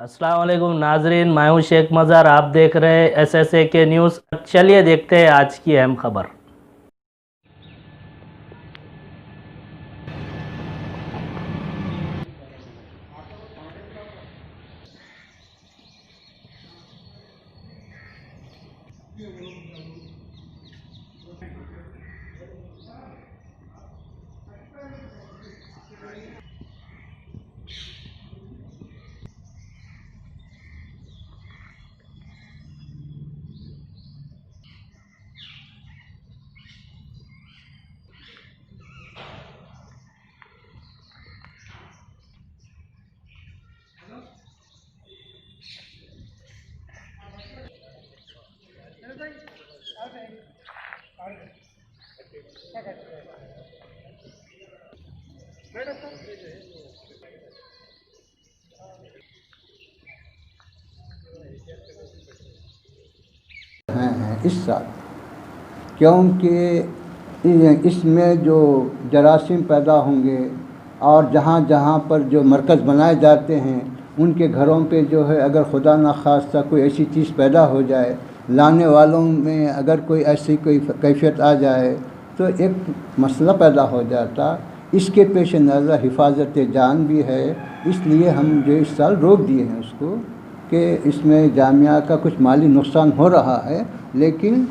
अस्सलाम वालेकुम नाजरीन, मैं हूं शेख मज़हर। आप देख रहे हैं SSAK न्यूज़। चलिए देखते हैं आज की अहम खबर। हैं इस साल, क्योंकि इसमें जो जरासीम पैदा होंगे और जहाँ जहाँ पर जो मरकज़ बनाए जाते हैं उनके घरों पे जो है अगर खुदा न खास्ता कोई ऐसी चीज़ पैदा हो जाए, लाने वालों में अगर कोई ऐसी कोई कैफियत आ जाए तो एक मसला पैदा हो जाता। इसके पेश नज़र हिफाजत जान भी है, इसलिए हम जो इस साल रोक दिए हैं उसको कि इसमें जामिया का कुछ माली नुकसान हो रहा है, लेकिन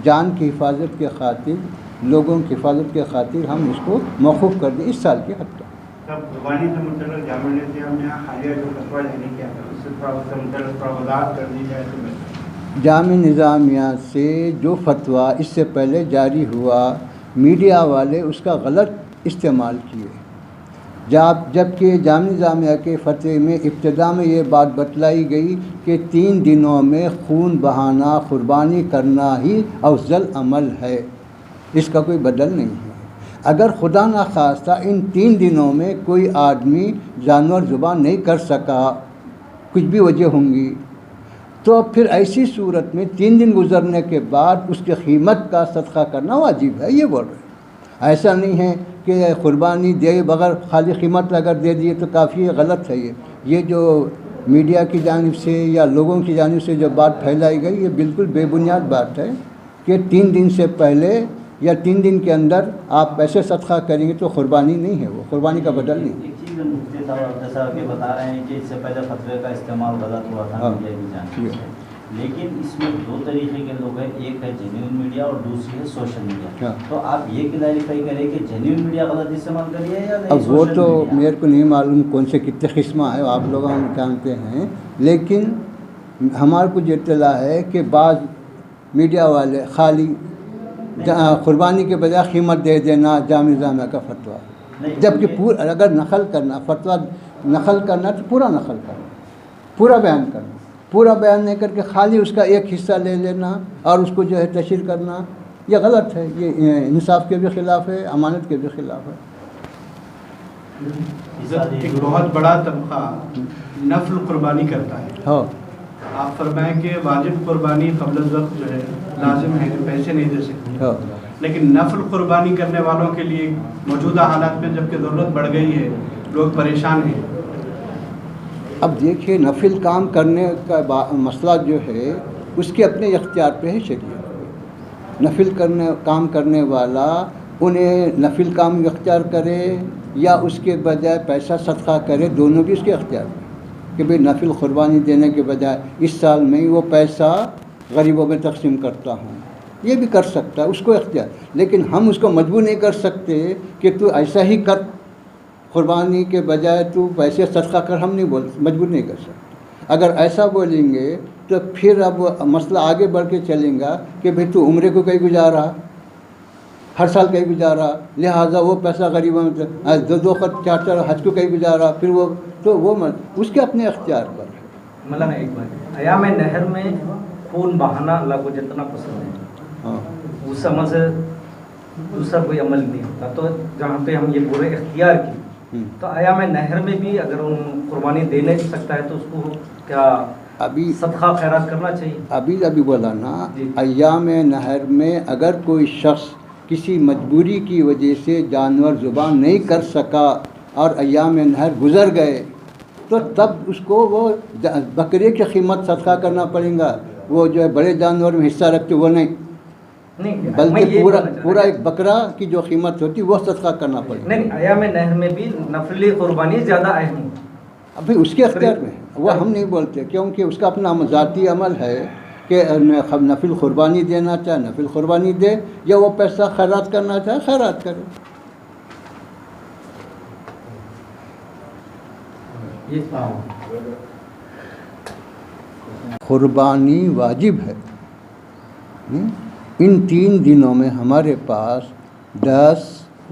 जान की हिफाजत के खातिर, लोगों की हिफाजत के खातिर हम इसको मौकूफ़ कर दें इस साल के हद तक। कुर्बानी से मुतल्लिक़ जामिया ने हमने हालिया जो फतवा जारी किया था उससे मुतल्लिक़ वज़ाहत कर दी जाए तो जामिया निज़ामिया से जो फतवा इससे पहले जारी हुआ, मीडिया वाले उसका गलत इस्तेमाल किए, जबकि जामिया निज़ामिया के फतवे में इब्तिदा में ये बात बतलाई गई कि 3 दिनों में खून बहाना, कुर्बानी करना ही अफजल अमल है, इसका कोई बदल नहीं है। अगर खुदा न खास्ता इन 3 दिनों में कोई आदमी जानवर ज़ुबान नहीं कर सका, कुछ भी वजह होंगी, तो फिर ऐसी सूरत में 3 दिन गुजरने के बाद उसकी कीमत का सदका करना वाजिब है, ये बोल रहे हैं। ऐसा नहीं है कि कुर्बानी दे बगैर खाली कीमत अगर दे दिए तो काफ़ी गलत है। ये जो मीडिया की जानिब से या लोगों की जानिब से जो बात फैलाई गई, ये बिल्कुल बेबुनियाद बात है कि 3 दिन से पहले या 3 दिन के अंदर आप पैसे सदका करेंगे तो कुर्बानी नहीं है, वो कुर्बानी का बदल नहीं। एक चीज़ मुफ्ती साहब के बता रहे हैं कि इससे पहले फतवे का इस्तेमाल गलत हुआ था, मीडिया की जानिब से, लेकिन इसमें 2 तरीके के लोग हैं, एक है जेन्युइन मीडिया और दूसरी है सोशल मीडिया। तो आप ये क्लैरिफाई करें कि जेन्युइन मीडिया गलत इस्तेमाल करिए या नहीं? अब वो तो मेरे को नहीं मालूम कौन से कितने किस्म है, आप लोग हम जानते हैं, लेकिन हमारे को जो इत्तला है कि बाज़ मीडिया वाले खाली कुर्बानी के बजाय कीमत दे देना जामिया निज़ामिया का फतवा, जबकि पूरा अगर नकल करना फतवा नकल करना तो पूरा नकल करना, पूरा बयान करना, पूरा बयान नहीं करके खाली उसका एक हिस्सा ले लेना और उसको जो है तशरीह करना, ये गलत है, ये इंसाफ के भी ख़िलाफ़ है, अमानत के भी ख़िलाफ़ है। एक बहुत बड़ा तबका नफल कुर्बानी करता है। हाँ, आप फरमाएं कि वाजिब कुर्बानी क़ब्ल वक्त जो है लाजिम है, पैसे नहीं दे सकते, हाँ। लेकिन नफल कुर्बानी करने वालों के लिए मौजूदा हालात में जबकि ज़रूरत बढ़ गई है, लोग परेशान हैं। अब देखिए, नफिल काम करने का मसला जो है उसके अपने इख्तियार पे है शरीयत। नफिल काम करने वाला उन्हें नफिल काम इख्तियार करे या उसके बजाय पैसा सदका करे, दोनों भी उसके इख्तियार पे कि भाई नफिल कुर्बानी देने के बजाय इस साल में ही वो पैसा गरीबों में तकसीम करता हूँ, ये भी कर सकता है, उसको इख्तियार। लेकिन हम उसको मजबूर नहीं कर सकते कि तू ऐसा ही कर, कुर्बानी के बजाय तू पैसे सदका कर, हम नहीं मजबूर नहीं कर सकते। अगर ऐसा बोलेंगे तो फिर अब मसला आगे बढ़ के चलेगा कि भाई तू उम्रे को कहीं गुजारा, हर साल कहीं गुजारा, लिहाजा वो पैसा गरीबों में 2 खत 4 हज को कहीं गुजारा, फिर वो तो वो उसके अपने अख्तियार पर है। मतलब एक बार अयाम नहर में खून बहाना अल्लाह को जितना पसंद है, हाँ, उस अमल से दूसरा कोई अमल नहीं होता। तो जहाँ पे हम ये पूरे इख्तियार की, तो अयाम नहर में भी अगर उन कुर्बानी दे नहीं सकता है तो उसको क्या अभी सदका खैरात करना चाहिए? अभी बोला ना, अयाम नहर में अगर कोई शख्स किसी मजबूरी की वजह से जानवर ज़ुबान नहीं कर सका और अयाम नहर गुज़र गए تو تب اس کو وہ بکرے کی قیمت صدقہ کرنا پڑے گا، وہ جو ہے بڑے جانور میں حصہ رکھتے وہ نہیں، بلکہ پورا ایک بکرا کی جو قیمت ہوتی وہ صدقہ کرنا پڑے گا۔ نہیں، ایام نہر میں بھی نفلی قربانی زیادہ اہم ہے۔ ابھی اس کے اختیار میں وہ ہم نہیں بولتے، کیونکہ اس کا اپنا ذاتی عمل ہے کہ نفل قربانی دینا چاہے نفل قربانی دے، یا وہ پیسہ خیرات کرنا چاہے خیرات کرے۔ قربانی واجب ہے۔ ان 3 دنوں میں ہمارے پاس 10،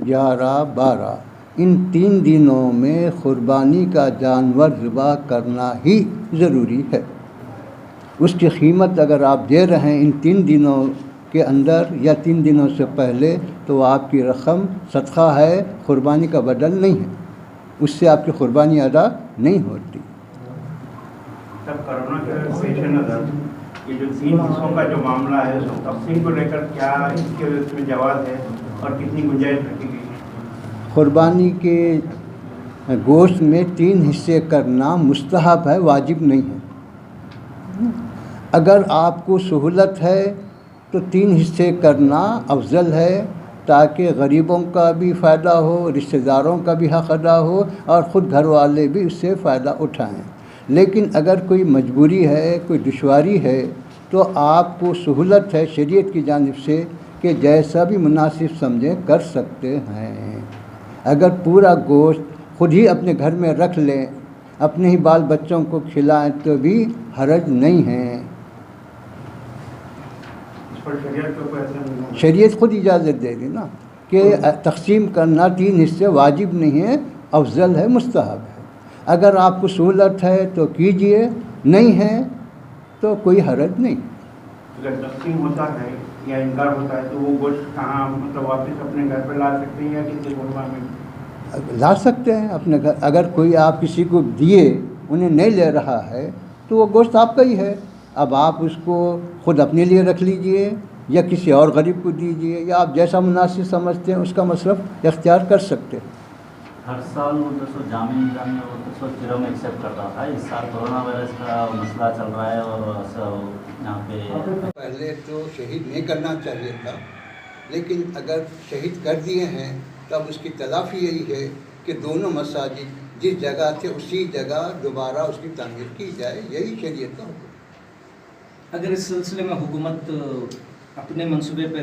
11، 12 ان 3 دنوں میں قربانی کا جانور ذبح کرنا ہی ضروری ہے۔ اس کی قیمت اگر آپ دے رہے ہیں ان 3 دنوں کے اندر یا 3 دنوں سے پہلے تو آپ کی رقم صدقہ ہے، قربانی کا بدل نہیں ہے، اس سے آپ کی قربانی ادا نہیں ہوتی۔ سب کرونا کے پیش نظر یہ جو 3 حصوں کا جو معاملہ ہے اس کو تقسیم کو لے کر کیا اس کے اس میں جواز ہے اور کتنی گنجائش رکھی گئی ہے؟ قربانی کے گوشت میں 3 حصے کرنا مستحب ہے، واجب نہیں ہے۔ اگر آپ کو سہولت ہے تو 3 حصے کرنا افضل ہے، تاکہ غریبوں کا بھی فائدہ ہو، رشتہ داروں کا بھی حق ادا ہو اور خود گھر والے بھی اس سے فائدہ اٹھائیں۔ لیکن اگر کوئی مجبوری ہے، کوئی دشواری ہے تو آپ کو سہولت ہے شریعت کی جانب سے کہ جیسا بھی مناسب سمجھیں کر سکتے ہیں۔ اگر پورا گوشت خود ہی اپنے گھر میں رکھ لیں، اپنے ہی بال بچوں کو کھلائیں تو بھی حرج نہیں ہے۔ شریعت خود اجازت دے گی نا کہ تقسیم کرنا 3 حصے واجب نہیں ہے، افضل ہے، مستحب ہے۔ اگر آپ کو سہولت ہے تو کیجئے، نہیں ہے تو کوئی حرج نہیں۔ اگر تقسیم ہوتا ہے یا انکار ہوتا ہے تو وہ گوشت کہاں مطلب واپس اپنے گھر پہ لا سکتے ہیں یا کسی غربا میں لا سکتے ہیں اپنے گھر؟ اگر کوئی آپ کسی کو دیے انہیں نہیں لے رہا ہے تو وہ گوشت آپ کا ہی ہے، اب آپ اس کو خود اپنے لیے رکھ لیجئے یا کسی اور غریب کو دیجئے، یا آپ جیسا مناسب سمجھتے ہیں اس کا مصرف اختیار کر سکتے ہیں۔ ہر سال وہ جامع نظام میں وہ جرم ایکسیپٹ کرتا تھا، اس سال کورونا وائرس کا مسئلہ چل رہا ہے اور یہاں پہ پہلے تو شہید نہیں کرنا چاہیے تھا، لیکن اگر شہید کر دیے ہیں تو اب اس کی تلافی یہی ہے کہ دونوں مساجد جس جگہ تھے اسی جگہ دوبارہ اس کی تعمیر کی جائے، یہی شریعت کا حکم۔ اگر اس سلسلے میں حکومت اپنے منصوبے پہ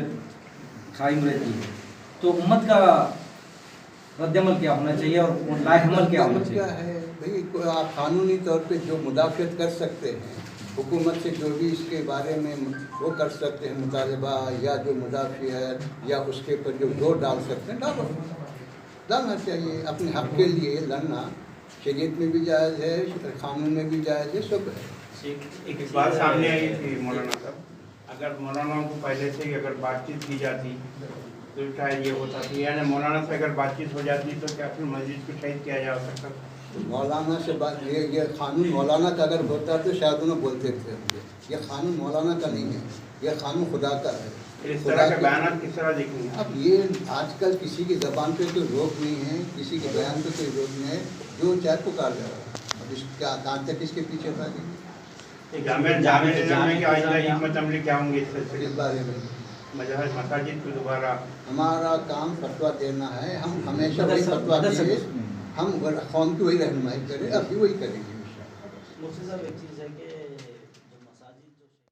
قائم رہتی ہے تو امت کا رد عمل کیا ہونا چاہیے اور لاہ عمل کیا ہونا چاہیے؟ کیا ہے بھائی، آپ قانونی طور پہ جو مدافعت کر سکتے ہیں، حکومت سے جو بھی اس کے بارے میں وہ کر سکتے ہیں مطالبہ یا جو مدافعت یا اس کے پر جو زور ڈال سکتے ہیں ڈالنا چاہیے۔ اپنے حق کے لیے لڑنا شریعت میں بھی جائز ہے، قانون میں بھی جائز ہے، سب ہے۔ ایک بات سامنے آئی تھی مولانا صاحب، اگر مولانا کو پہلے سے اگر بات چیت کی جاتی تو شاید یہ ہوتا تھی، یعنی مولانا سے اگر بات چیت ہو جاتی تو کیا پھر مسجد کو شہید کیا جا سکتا؟ مولانا سے بات یہ قانون مولانا کا اگر ہوتا تو شاید انہوں بولتے تھے، یہ قانون مولانا کا نہیں ہے، یہ قانون خدا کا ہے۔ اس طرح کے بیانات کس طرح دیکھیں گے؟ اب یہ آج کل کسی کی زبان پہ کوئی روک نہیں ہے، کسی کے بیان پہ کوئی روک نہیں ہے، جو چاہے پکار جا رہا ہے۔ اب اس کا کہاں تک اس کے پیچھے تھا جامع نظام میں کیا حکمت عملی کیا ہوں گے اس بارے میں؟ مساجد کو دوبارہ ہمارا کام فتویٰ دینا ہے، ہم ہمیشہ وہی فتویٰ دیے، ہم قوم کی وہی رہنمائی کریں، اب بھی وہی کریں گے۔ مفتی صاحب ایک چیز ہے کہ